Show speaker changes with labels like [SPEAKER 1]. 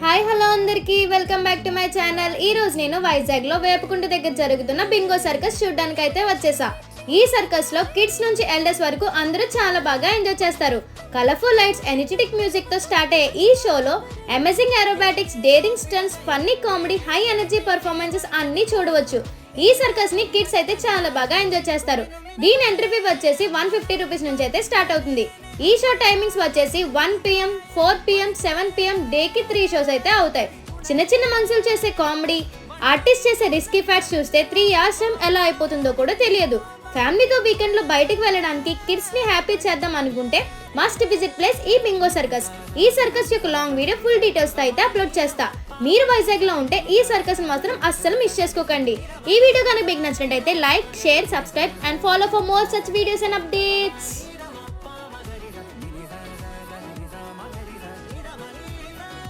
[SPEAKER 1] Hi hello అందరికీ welcome back to my channel. ఈ రోజు నేను వైజాగ్లో వేపకుంట దగ్గర జరుగుతున్న బింగో సర్కస్ చూడడానికి అయితే వచ్చేసా. ఈ సర్కస్ లో కిడ్స్ నుంచి ఎల్డర్స్ వరకు అందరూ చాలా బాగా ఎంజాయ్ చేస్తారు. కలర్ఫుల్ లైట్స్, ఎనర్జెటిక్ మ్యూజిక్ తో స్టార్ట్ అయ్యే ఈ షోలో amazing aerobatics, daring stunts, funny comedy, high energy performances అన్ని చూడవచ్చు. ఈ సర్కస్ ని కిడ్స్ అయితే చాలా బాగా ఎంజాయ్ చేస్తారు. దీని ఎంట్రీ ఫీ వచ్చేసి 150 రూపీస్ నుంచి అయితే స్టార్ట్ అవుతుంది. ఈ షో టైమింగ్స్ వచ్చేసి 1 PM, 4 PM, 7 PM డేకి 3 షోస్ అయితే అవుతాయి. చిన్న చిన్న మనుషులు చేసే కామెడీ, ఆర్టిస్ట్ చేసే రిస్కీ ఫ్యాక్ట్స్ చూస్తే 3 hours టైం ఎలా అయిపోతుందో కూడా తెలియదు. ఫ్యామిలీతో వీకెండ్ లో బయటకు వెళ్ళడానికి, కిడ్స్ ని హ్యాపీ చేద్దాం అనుకుంటే మస్ట్ విజిట్ ప్లేస్ ఈ బింగో సర్కస్. ఈ సర్కస్ యొక్క లాంగ్ వీడియో ఫుల్ డీటెయిల్స్ తో అయితే అప్లోడ్ చేస్తా. మీరు వైజాగ్ లో ఉంటే ఈ సర్కస్ మాత్రం అస్సలు మిస్ చేసుకోకండి. ఈ వీడియో కనుక మీకు నచ్చినట్టయితే like, share, subscribe and follow for more such videos and updates.